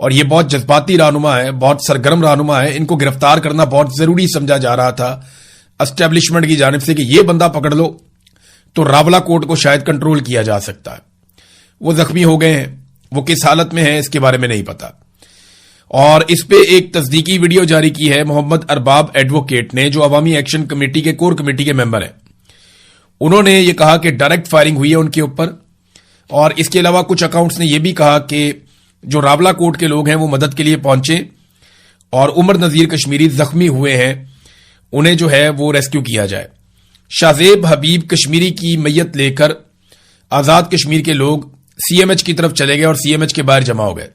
اور یہ بہت جذباتی رہنما ہے, بہت سرگرم رہنما ہے. ان کو گرفتار کرنا بہت ضروری سمجھا جا رہا تھا اسٹیبلشمنٹ کی جانب سے کہ یہ بندہ پکڑ لو تو راولا کوٹ کو شاید کنٹرول کیا جا سکتا ہے. وہ زخمی ہو گئے ہیں, وہ کس حالت میں ہیں اس کے بارے میں نہیں پتا. اور اس پہ ایک تصدیقی ویڈیو جاری کی ہے محمد ارباب ایڈوکیٹ نے, جو عوامی ایکشن کمیٹی کے کور کمیٹی کے ممبر ہیں. انہوں نے یہ کہا کہ ڈائریکٹ فائرنگ ہوئی ہے ان کے اوپر, اور اس کے علاوہ کچھ اکاؤنٹس نے یہ بھی کہا کہ جو راولا کوٹ کے لوگ ہیں وہ مدد کے لیے پہنچے اور عمر نذیر کشمیری زخمی ہوئے ہیں, انہیں جو ہے وہ ریسکیو کیا جائے. شاہزیب حبیب کشمیری کی میت لے کر آزاد کشمیر کے لوگ سی ایم ایچ کی طرف چلے گئے اور سی ایم ایچ کے باہر جمع ہو گئے.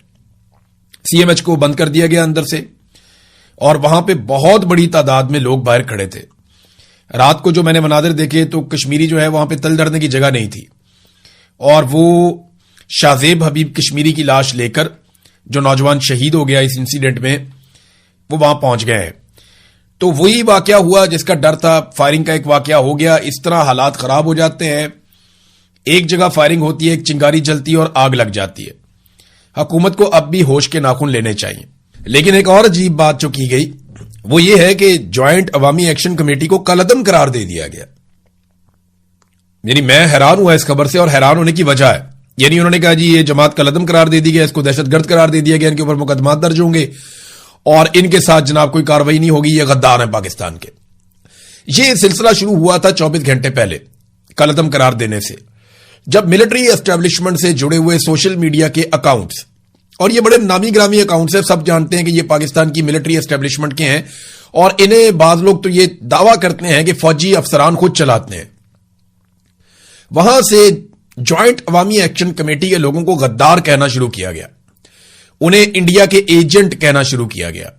سی ایم ایچ کو بند کر دیا گیا اندر سے, اور وہاں پہ بہت بڑی تعداد میں لوگ باہر کھڑے تھے. رات کو جو میں نے مناظر دیکھے تو کشمیری جو ہے وہاں پہ تل دھرنے کی جگہ نہیں تھی, اور وہ شاہزیب حبیب کشمیری کی لاش لے کر, جو نوجوان شہید ہو گیا اس انسیڈنٹ میں, وہ وہاں پہنچ گئے ہیں. تو وہی واقعہ ہوا جس کا ڈر تھا, فائرنگ کا ایک واقعہ ہو گیا. اس طرح حالات خراب ہو جاتے ہیں, ایک جگہ فائرنگ ہوتی ہے, ایک چنگاری جلتی ہے اور آگ لگ جاتی ہے. حکومت کو اب بھی ہوش کے ناخن لینے چاہیے. لیکن ایک اور عجیب بات جو کی گئی وہ یہ ہے کہ جوائنٹ عوامی ایکشن کمیٹی کو کالعدم قرار دے دیا گیا. یعنی میں حیران ہوا اس خبر سے, اور حیران ہونے کی وجہ ہے, یعنی انہوں نے کہا جی یہ جماعت کالعدم قرار دے دی گیا, اس کو دہشت گرد قرار دے دیا گیا, ان کے اوپر مقدمات درج ہوں گے اور ان کے ساتھ جناب کوئی کاروائی نہیں ہوگی, یہ غدار ہیں پاکستان کے. یہ سلسلہ شروع ہوا تھا 24 گھنٹے پہلے کالعدم قرار دینے سے, جب ملٹری اسٹیبلشمنٹ سے جڑے ہوئے سوشل میڈیا کے اکاؤنٹس, اور یہ بڑے نامی گرامی اکاؤنٹس ہیں, سب جانتے ہیں کہ یہ پاکستان کی ملٹری اسٹیبلشمنٹ کے ہیں, اور انہیں بعض لوگ تو یہ دعویٰ کرتے ہیں کہ فوجی افسران خود چلاتے ہیں. وہاں سے جوائنٹ عوامی ایکشن کمیٹی کے لوگوں کو غدار کہنا شروع کیا گیا, انہیں انڈیا کے ایجنٹ کہنا شروع کیا گیا.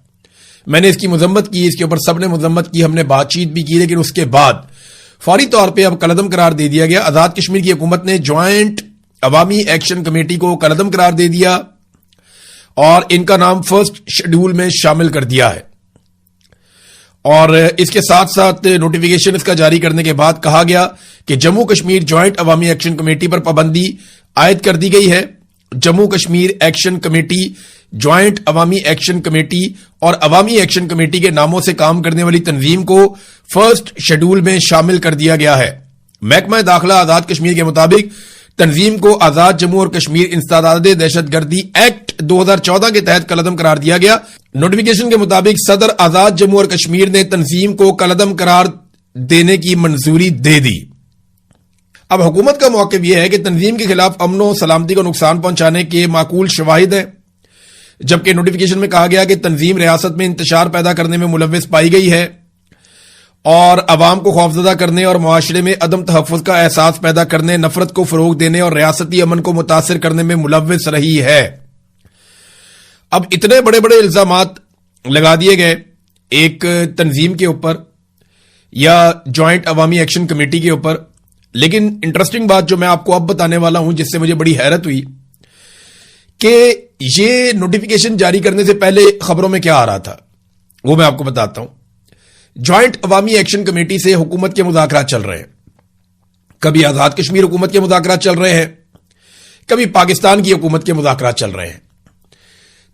میں نے اس کی مذمت کی, اس کے اوپر سب نے مذمت کی, ہم نے بات چیت بھی کی, لیکن اس کے بعد فوری طور پہ اب کالعدم قرار دے دیا گیا. آزاد کشمیر کی حکومت نے جوائنٹ عوامی ایکشن کمیٹی کو کالعدم قرار دے دیا اور ان کا نام فرسٹ شیڈول میں شامل کر دیا ہے. اور اس کے ساتھ ساتھ نوٹیفیکیشن اس کا جاری کرنے کے بعد کہا گیا کہ جموں کشمیر جوائنٹ عوامی ایکشن کمیٹی پر پابندی عائد کر دی گئی ہے. Jammu Kashmir action committee, joint عوامی ایکشن کمیٹی اور عوامی ایکشن کمیٹی کے ناموں سے کام کرنے والی تنظیم کو فرسٹ شیڈول میں شامل کر دیا گیا ہے. محکمہ داخلہ آزاد کشمیر کے مطابق تنظیم کو آزاد جموں اور کشمیر انسداد دہشت گردی ایکٹ 2014 کے تحت کالعدم قرار دیا گیا. نوٹیفیکیشن کے مطابق صدر آزاد جموں اور کشمیر نے تنظیم کو کالعدم قرار دینے کی منظوری دے دی. اب حکومت کا موقف یہ ہے کہ تنظیم کے خلاف امن و سلامتی کو نقصان پہنچانے کے معقول شواہد ہیں, جبکہ نوٹیفیکیشن میں کہا گیا کہ تنظیم ریاست میں انتشار پیدا کرنے میں ملوث پائی گئی ہے اور عوام کو خوفزدہ کرنے اور معاشرے میں عدم تحفظ کا احساس پیدا کرنے, نفرت کو فروغ دینے اور ریاستی امن کو متاثر کرنے میں ملوث رہی ہے. اب اتنے بڑے بڑے الزامات لگا دیے گئے ایک تنظیم کے اوپر یا جوائنٹ عوامی ایکشن کمیٹی کے اوپر, لیکن انٹرسٹنگ بات جو میں آپ کو اب بتانے والا ہوں جس سے مجھے بڑی حیرت ہوئی کہ یہ نوٹیفیکیشن جاری کرنے سے پہلے خبروں میں کیا آ رہا تھا وہ میں آپ کو بتاتا ہوں. جوائنٹ عوامی ایکشن کمیٹی سے حکومت کے مذاکرات چل رہے ہیں, کبھی آزاد کشمیر حکومت کے مذاکرات چل رہے ہیں, کبھی پاکستان کی حکومت کے مذاکرات چل رہے ہیں.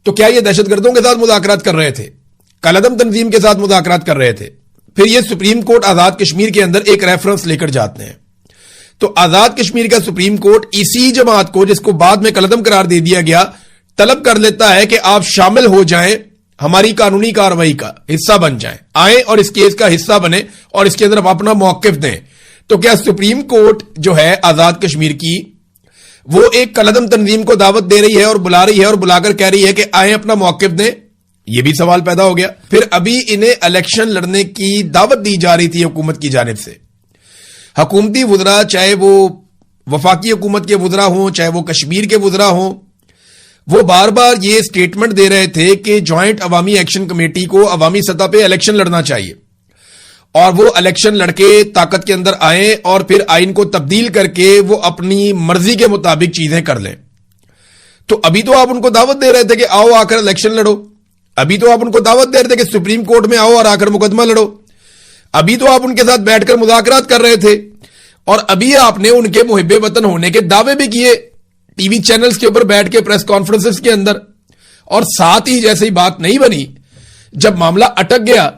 تو کیا یہ دہشت گردوں کے ساتھ مذاکرات کر رہے تھے, کالعدم تنظیم کے ساتھ مذاکرات کر رہے تھے؟ پھر یہ سپریم کورٹ آزاد کشمیر کے اندر ایک ریفرنس لے کر جاتے ہیں, تو آزاد کشمیر کا سپریم کورٹ اسی جماعت کو جس کو بعد میں کالعدم قرار دے دیا گیا طلب کر لیتا ہے کہ آپ شامل ہو جائیں, ہماری قانونی کارروائی کا حصہ بن جائیں, آئیں اور اس کیس کا حصہ بنیں اور اس کے اندر اپنا موقف دیں. تو کیا سپریم کورٹ جو ہے آزاد کشمیر کی وہ ایک کالعدم تنظیم کو دعوت دے رہی ہے اور بلا رہی ہے اور بلا کر کہہ رہی ہے کہ آئیں اپنا موقف دیں؟ یہ بھی سوال پیدا ہو گیا. پھر ابھی انہیں الیکشن لڑنے کی دعوت دی جا رہی تھی حکومت کی جانب سے. حکومتی وزراء, چاہے وہ وفاقی حکومت کے وزراء ہوں چاہے وہ کشمیر کے وزراء ہوں, وہ بار بار یہ سٹیٹمنٹ دے رہے تھے کہ جوائنٹ عوامی ایکشن کمیٹی کو عوامی سطح پہ الیکشن لڑنا چاہیے اور وہ الیکشن لڑ کے طاقت کے اندر آئیں اور پھر آئین کو تبدیل کر کے وہ اپنی مرضی کے مطابق چیزیں کر لیں. تو ابھی تو آپ ان کو دعوت دے رہے تھے کہ آؤ آ کر الیکشن لڑو, ابھی تو آپ ان کو دعوت دے رہے تھے کہ سپریم کورٹ میں آؤ اور آ کر مقدمہ لڑو, ابھی تو آپ ان کے ساتھ بیٹھ کر مذاکرات کر رہے تھے, اور ابھی آپ نے ان کے محب وطن ہونے کے دعوے بھی کیے ٹی وی چینلز کے اوپر بیٹھ کے, پریس کانفرنسز کے اندر, اور ساتھ ہی جیسے ہی بات نہیں بنی، جب معاملہ اٹک گیا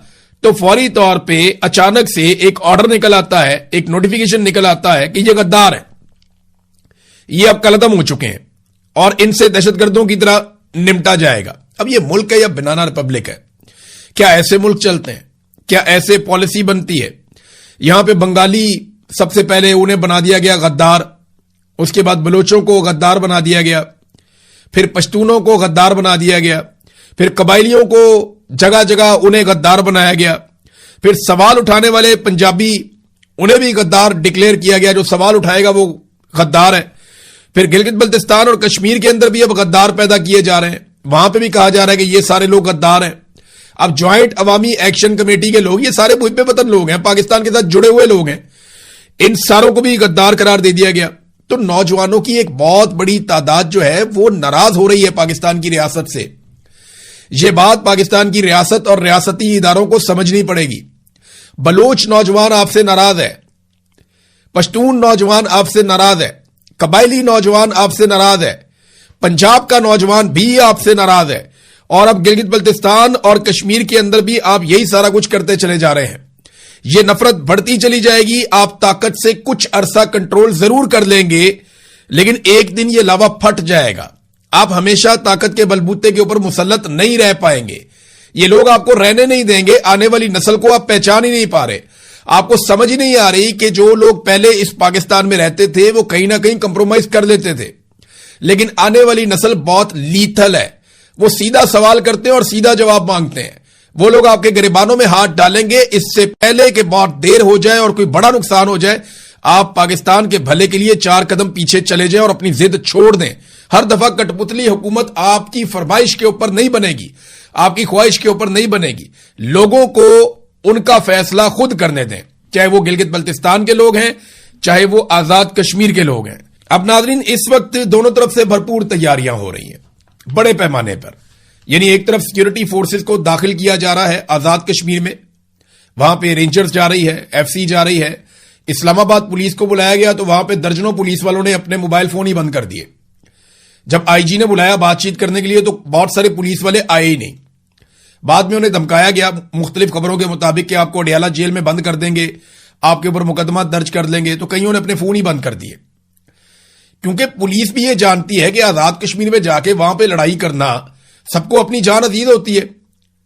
تو فوری طور پہ اچانک سے ایک آرڈر نکل آتا ہے، ایک نوٹیفیکیشن نکل آتا ہے کہ یہ غدار ہے، یہ اب قلعدم ہو چکے ہیں اور ان سے دہشت گردوں کی طرح نمٹا جائے گا۔ اب یہ ملک ہے یا بنانا ریپبلک ہے؟ کیا ایسے ملک چلتے ہیں؟ کیا ایسے پالیسی بنتی ہے؟ یہاں پہ بنگالی سب سے پہلے انہیں بنا دیا گیا غدار، اس کے بعد بلوچوں کو غدار بنا دیا گیا، پھر پشتونوں کو غدار بنا دیا گیا، پھر قبائلیوں کو جگہ جگہ انہیں غدار بنایا گیا، پھر سوال اٹھانے والے پنجابی انہیں بھی غدار ڈکلیئر کیا گیا، جو سوال اٹھائے گا وہ غدار ہے۔ پھر گلگت بلتستان اور کشمیر کے اندر بھی اب غدار پیدا کیے جا رہے ہیں، وہاں پہ بھی کہا جا رہا ہے کہ یہ سارے لوگ غدار ہیں۔ اب جوائنٹ عوامی ایکشن کمیٹی کے لوگ، یہ سارے محب وطن لوگ ہیں، پاکستان کے ساتھ جڑے ہوئے لوگ ہیں، ان ساروں کو بھی غدار قرار دے دیا گیا۔ تو نوجوانوں کی ایک بہت بڑی تعداد جو ہے وہ ناراض ہو رہی ہے پاکستان کی ریاست سے۔ یہ بات پاکستان کی ریاست اور ریاستی اداروں کو سمجھنی پڑے گی۔ بلوچ نوجوان آپ سے ناراض ہے، پشتون نوجوان آپ سے ناراض ہے، قبائلی نوجوان آپ سے ناراض ہے، پنجاب کا نوجوان بھی آپ سے ناراض ہے، اور اب گلگت بلتستان اور کشمیر کے اندر بھی آپ یہی سارا کچھ کرتے چلے جا رہے ہیں۔ یہ نفرت بڑھتی چلی جائے گی، آپ طاقت سے کچھ عرصہ کنٹرول ضرور کر لیں گے، لیکن ایک دن یہ لاوا پھٹ جائے گا۔ آپ ہمیشہ طاقت کے بلبوتے کے اوپر مسلط نہیں رہ پائیں گے، یہ لوگ آپ کو رہنے نہیں دیں گے، آنے والی نسل کو آپ پہچان ہی نہیں پا رہے، آپ کو سمجھ نہیں آ رہی کہ جو لوگ پہلے اس پاکستان میں رہتے تھے وہ کہیں نہ کہیں کمپرومائز کر لیتے تھے، لیکن آنے والی نسل بہت لیتھل ہے، وہ سیدھا سوال کرتے ہیں اور سیدھا جواب مانگتے ہیں۔ وہ لوگ آپ کے گریبانوں میں ہاتھ ڈالیں گے اس سے پہلے کہ بہت دیر ہو جائے اور کوئی بڑا نقصان ہو جائے۔ آپ پاکستان کے بھلے کے لیے 4 قدم پیچھے چلے جائیں اور اپنی ضد چھوڑ دیں۔ ہر دفعہ کٹ پتلی حکومت آپ کی فرمائش کے اوپر نہیں بنے گی، آپ کی خواہش کے اوپر نہیں بنے گی، لوگوں کو ان کا فیصلہ خود کرنے دیں، چاہے وہ گلگت بلتستان کے لوگ ہیں، چاہے وہ آزاد کشمیر کے لوگ ہیں۔ اب ناظرین، اس وقت دونوں طرف سے بھرپور تیاریاں ہو رہی ہیں بڑے پیمانے پر، یعنی ایک طرف سیکیورٹی فورسز کو داخل کیا جا رہا ہے آزاد کشمیر میں، وہاں پہ رینجرز جا رہی ہے، ایف سی جا رہی ہے، اسلام آباد پولیس کو بلایا گیا تو وہاں پہ درجنوں پولیس والوں نے اپنے موبائل فون ہی بند کر دیے۔ جب آئی جی نے بلایا بات چیت کرنے کے لیے تو بہت سارے پولیس والے آئے ہی نہیں، بعد میں انہیں دھمکایا گیا مختلف خبروں کے مطابق کہ آپ کو اڈیالہ جیل میں بند کر دیں گے، آپ کے اوپر مقدمات درج کر لیں گے، تو کئیوں نے اپنے فون ہی بند کر دیے، کیونکہ پولیس بھی یہ جانتی ہے کہ آزاد کشمیر میں جا کے وہاں پہ لڑائی کرنا سب کو اپنی جان عزیز ہوتی ہے،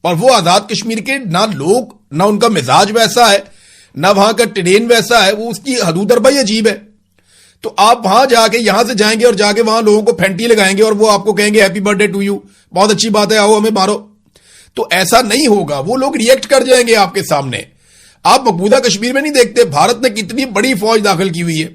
اور وہ آزاد کشمیر کے نہ لوگ، نہ ان کا مزاج ویسا ہے، نہ وہاں کا ٹرین ویسا ہے، وہ اس کی حدود اربعی عجیب ہے۔ تو آپ وہاں جا کے، یہاں سے جائیں گے اور جا کے وہاں لوگوں کو پھینٹی لگائیں گے اور وہ آپ کو کہیں گے happy birthday to you, بہت اچھی بات ہے، آؤ ہمیں مارو، تو ایسا نہیں ہوگا، وہ لوگ ریئیکٹ کر جائیں گے آپ کے سامنے۔ آپ مقبوضہ کشمیر میں نہیں دیکھتے بھارت نے کتنی بڑی فوج داخل کی ہوئی ہے،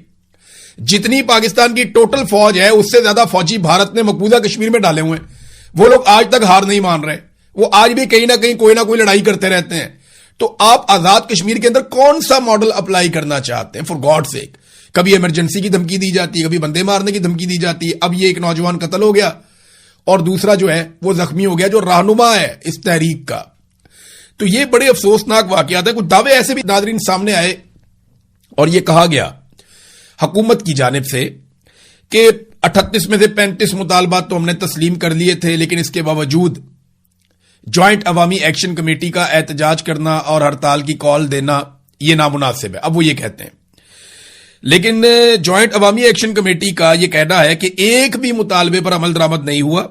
جتنی پاکستان کی ٹوٹل فوج ہے اس سے زیادہ فوجی بھارت نے مقبوضہ کشمیر میں ڈالے ہوئے ہیں۔ وہ لوگ آج تک ہار نہیں مان رہے، وہ آج بھی کہیں نہ کہیں کوئی نہ کوئی لڑائی کرتے رہتے ہیں۔ تو آپ آزاد کشمیر کے اندر کون سا ماڈل اپلائی کرنا چاہتے ہیں؟ فار گاڈ سیک، کبھی ایمرجنسی کی دھمکی دی جاتی ہے، کبھی بندے مارنے کی دھمکی دی جاتی ہے، اب یہ ایک نوجوان قتل ہو گیا اور دوسرا جو ہے وہ زخمی ہو گیا جو رہنما ہے اس تحریک کا۔ تو یہ بڑے افسوسناک واقعات ہیں۔ کچھ دعوے ایسے بھی ناظرین سامنے آئے اور یہ کہا گیا حکومت کی جانب سے کہ 38 میں سے 35 مطالبات تو ہم نے تسلیم کر لیے تھے، لیکن اس کے باوجود جوائنٹ عوامی ایکشن کمیٹی کا احتجاج کرنا اور ہڑتال کی کال دینا یہ نامناسب ہے۔ اب وہ یہ کہتے ہیں، لیکن جوائنٹ عوامی ایکشن کمیٹی کا یہ کہنا ہے کہ ایک بھی مطالبے پر عمل درآمد نہیں ہوا،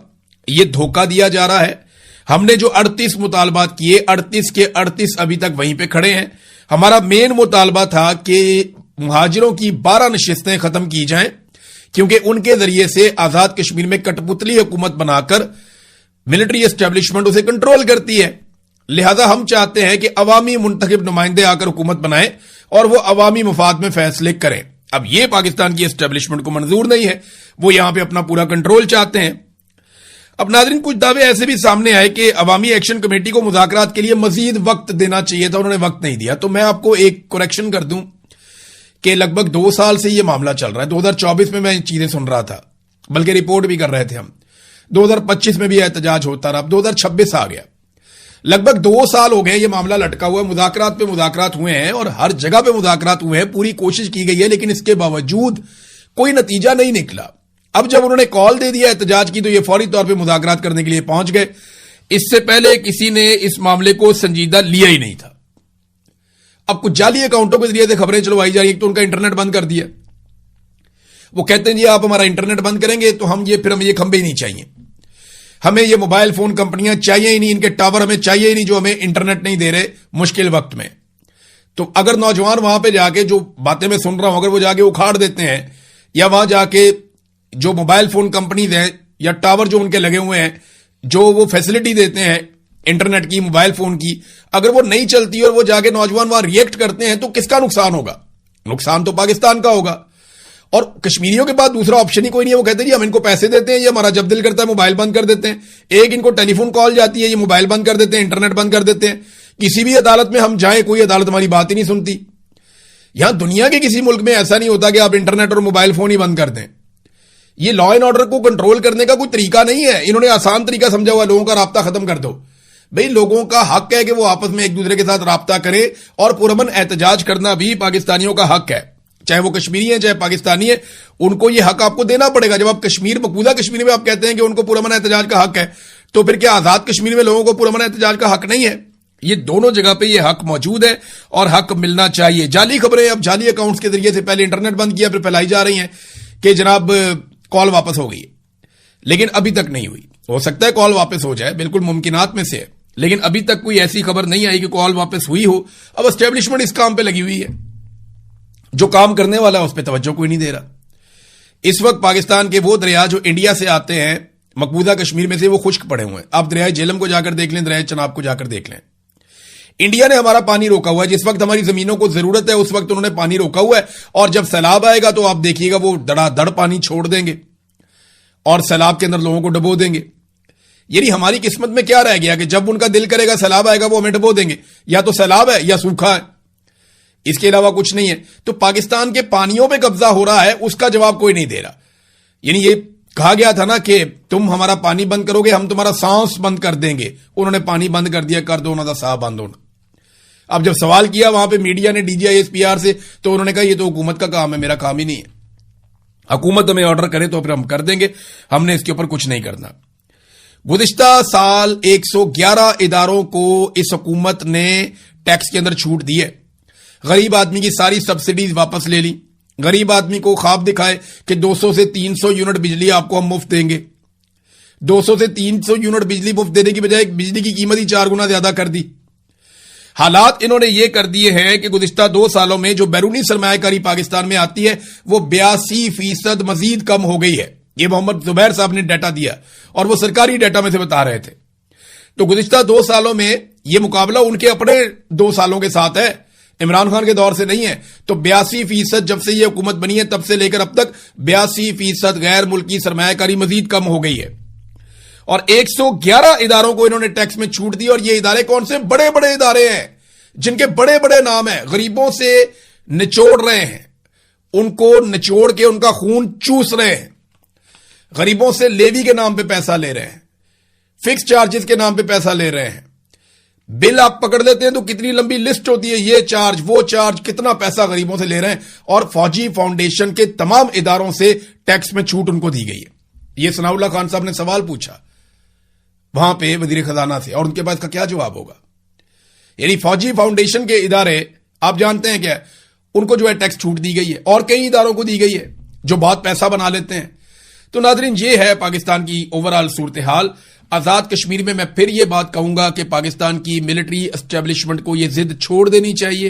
یہ دھوکہ دیا جا رہا ہے۔ ہم نے جو 38 مطالبات کیے، 38 کے 38 ابھی تک وہیں پہ کھڑے ہیں۔ ہمارا مین مطالبہ تھا کہ مہاجروں کی 12 نشستیں ختم کی جائیں، کیونکہ ان کے ذریعے سے آزاد کشمیر میں کٹ پتلی حکومت بنا کر ملٹری اسٹیبلشمنٹ اسے کنٹرول کرتی ہے، لہذا ہم چاہتے ہیں کہ عوامی منتخب نمائندے آ کر حکومت بنائیں اور وہ عوامی مفاد میں فیصلے کریں۔ اب یہ پاکستان کی اسٹیبلشمنٹ کو منظور نہیں ہے، وہ یہاں پہ اپنا پورا کنٹرول چاہتے ہیں۔ اب ناظرین، کچھ دعوے ایسے بھی سامنے آئے کہ عوامی ایکشن کمیٹی کو مذاکرات کے لیے مزید وقت دینا چاہیے تھا، انہوں نے وقت نہیں دیا۔ تو میں آپ کو ایک کریکشن کر دوں کہ لگ بھگ 2 سال سے یہ معاملہ چل رہا ہے۔ 2024 میں یہ چیزیں سن رہا تھا، بلکہ رپورٹ بھی کر رہے تھے ہم، 2025 میں بھی احتجاج ہوتا رہا، اب 2026 آ گیا، لگ بھگ 2 سال ہو گئے یہ معاملہ لٹکا ہوا ہے۔ مذاکرات پہ مذاکرات ہوئے ہیں اور ہر جگہ پہ مذاکرات ہوئے ہیں، پوری کوشش کی گئی ہے، لیکن اس کے باوجود کوئی نتیجہ نہیں نکلا۔ اب جب انہوں نے کال دے دیا احتجاج کی تو یہ فوری طور پہ مذاکرات کرنے کے لیے پہنچ گئے. اس سے پہلے کسی نے اس معاملے کو سنجیدہ لیا ہی نہیں تھا. اب کچھ جعلی اکاؤنٹوں کے ذریعے سے خبریں چلوائی جا رہی ہیں. تو ان کا انٹرنیٹ بند کر دیا. وہ کہتے ہیں جی آپ ہمارا انٹرنیٹ بند کریں گے تو ہمیں یہ کھمبے ہی نہیں چاہیے, ہمیں یہ موبائل فون کمپنیاں چاہیے ہی نہیں, ان کے ٹاور ہمیں چاہیے ہی نہیں جو ہمیں انٹرنیٹ نہیں دے رہے مشکل وقت میں. تو اگر نوجوان وہاں پہ جا کے جو باتیں میں سن رہا ہوں اگر وہ جا کے اکھاڑ دیتے ہیں, یا وہاں جا کے جو موبائل فون کمپنیز ہیں یا ٹاور جو ان کے لگے ہوئے ہیں جو وہ فیسلٹی دیتے ہیں انٹرنیٹ کی, موبائل فون کی, اگر وہ نہیں چلتی اور وہ جا کے نوجوان وہاں ریئیکٹ کرتے ہیں تو کس کا نقصان ہوگا؟ نقصان تو پاکستان کا ہوگا. اور کشمیریوں کے بعد دوسرا آپشن ہی کوئی نہیں ہے. وہ کہتے ہیں جی ہم ان کو پیسے دیتے ہیں, یہ ہمارا جب دل کرتا ہے موبائل بند کر دیتے ہیں. ایک ان کو ٹیلی فون کال جاتی ہے, یہ موبائل بند کر دیتے ہیں, انٹرنیٹ بند کر دیتے ہیں. کسی بھی عدالت میں ہم جائیں کوئی عدالت ہماری بات ہی نہیں سنتی. یہاں دنیا کے کسی ملک میں ایسا نہیں ہوتا کہ آپ انٹرنیٹ اور موبائل فون ہی بند کر دیں. یہ لا اینڈ آرڈر کو کنٹرول کرنے کا کوئی طریقہ نہیں ہے. انہوں نے آسان طریقہ سمجھا ہوا, لوگوں کا رابطہ ختم کر دو. بھئی لوگوں کا حق ہے کہ وہ آپس میں ایک دوسرے کے ساتھ رابطہ کریں, اور پرامن احتجاج کرنا بھی پاکستانیوں کا حق ہے, چاہے وہ کشمیری ہیں چاہے پاکستانی ہیں. ان کو یہ حق آپ کو دینا پڑے گا. جب آپ مقبوضہ کشمیر میں آپ کہتے ہیں کہ ان کو پرامن احتجاج کا حق ہے, تو پھر کیا آزاد کشمیر میں لوگوں کو پرامن احتجاج کا حق نہیں ہے؟ یہ دونوں جگہ پہ یہ حق موجود ہے اور حق ملنا چاہیے. جعلی خبریں اب جعلی اکاؤنٹس کے ذریعے سے پہلے انٹرنیٹ بند کیا پھر پھیلائی جا رہی ہیں کہ جناب کال واپس ہو گئی ہے, لیکن ابھی تک نہیں ہوئی. ہو سکتا ہے کال واپس ہو جائے, بالکل ممکنات میں سے ہے, لیکن ابھی تک کوئی ایسی خبر نہیں آئی کہ کال واپس ہوئی ہو. اب اسٹیبلشمنٹ اس کام پہ لگی ہوئی ہے, جو کام کرنے والا ہے اس پہ توجہ کوئی نہیں دے رہا. اس وقت پاکستان کے وہ دریا جو انڈیا سے آتے ہیں مقبوضہ کشمیر میں سے وہ خشک پڑے ہوئے ہیں. آپ دریائے جہلم کو جا کر دیکھ لیں, دریائے چناب کو جا کر دیکھ لیں. انڈیا نے ہمارا پانی روکا ہوا ہے. جس وقت ہماری زمینوں کو ضرورت ہے اس وقت انہوں نے پانی روکا ہوا ہے, اور جب سیلاب آئے گا تو آپ دیکھیے گا وہ دڑا دڑ پانی چھوڑ دیں گے اور سیلاب کے اندر لوگوں کو ڈبو دیں گے. یعنی ہماری قسمت میں کیا رہ گیا کہ جب ان کا دل کرے گا سیلاب آئے گا وہ ہمیں ڈبو دیں گے. یا تو سیلاب ہے یا سوکھا ہے, اس کے علاوہ کچھ نہیں ہے. تو پاکستان کے پانیوں پہ قبضہ ہو رہا ہے, اس کا جواب کوئی نہیں دے رہا. یعنی یہ کہا گیا تھا نا کہ تم ہمارا پانی بند کرو گے ہم تمہارا سانس بند کر دیں گے. انہوں نے پانی بند کر دیا, کر دو انہوں نے سا بند ہونا. اب جب سوال کیا وہاں پہ میڈیا نے DGISPR سے, تو انہوں نے کہا یہ تو حکومت کا کام ہے, میرا کام ہی نہیں ہے. حکومت ہمیں آرڈر کرے تو پھر ہم کر دیں گے, ہم نے اس کے اوپر کچھ نہیں کرنا. گزشتہ سال 111 اداروں کو اس حکومت نے ٹیکس کے اندر چھوٹ دی ہے. غریب آدمی کی ساری سبسڈیز واپس لے لی. غریب آدمی کو خواب دکھائے کہ 200 سے 300 یونٹ بجلی آپ کو ہم مفت دیں گے. 200 سے 300 یونٹ بجلی مفت دینے کی بجائے بجلی کی قیمت ہی 4 گنا زیادہ کر دی. حالات انہوں نے یہ کر دیے ہیں کہ گزشتہ 2 سالوں میں جو بیرونی سرمایہ کاری پاکستان میں آتی ہے وہ 82% مزید کم ہو گئی ہے. یہ محمد زبیر صاحب نے ڈیٹا دیا اور وہ سرکاری ڈیٹا میں سے بتا رہے تھے. تو گزشتہ 2 سالوں میں یہ مقابلہ ان کے اپنے 2 سالوں کے ساتھ ہے, عمران خان کے دور سے نہیں ہے. تو 82% جب سے یہ حکومت بنی ہے تب سے لے کر اب تک 82% غیر ملکی سرمایہ کاری مزید کم ہو گئی ہے. اور 111 اداروں کو انہوں نے ٹیکس میں چھوٹ دی. اور یہ ادارے کون سے؟ بڑے بڑے ادارے ہیں جن کے بڑے بڑے نام ہیں. غریبوں سے نچوڑ رہے ہیں, ان کو نچوڑ کے ان کا خون چوس رہے ہیں. غریبوں سے لیوی کے نام پہ پیسہ لے رہے ہیں, فکس چارجز کے نام پہ پیسہ لے رہے ہیں. بل آپ پکڑ لیتے ہیں تو کتنی لمبی لسٹ ہوتی ہے, یہ چارج وہ چارج, کتنا پیسہ غریبوں سے لے رہے ہیں. اور فوجی فاؤنڈیشن کے تمام اداروں سے ٹیکس میں چھوٹ ان کو دی گئی ہے. یہ ثناء اللہ خان صاحب نے سوال پوچھا وہاں پہ وزیر خزانہ سے, اور ان کے پاس کا کیا جواب ہوگا؟ یعنی فوجی فاؤنڈیشن کے ادارے آپ جانتے ہیں کیا, ان کو جو ہے ٹیکس چھوٹ دی گئی ہے, اور کئی اداروں کو دی گئی ہے جو بہت پیسہ بنا لیتے ہیں. تو ناظرین یہ ہے پاکستان کی اوورآل صورتحال. آزاد کشمیر میں میں پھر یہ بات کہوں گا کہ پاکستان کی ملٹری اسٹیبلشمنٹ کو یہ ضد چھوڑ دینی چاہیے.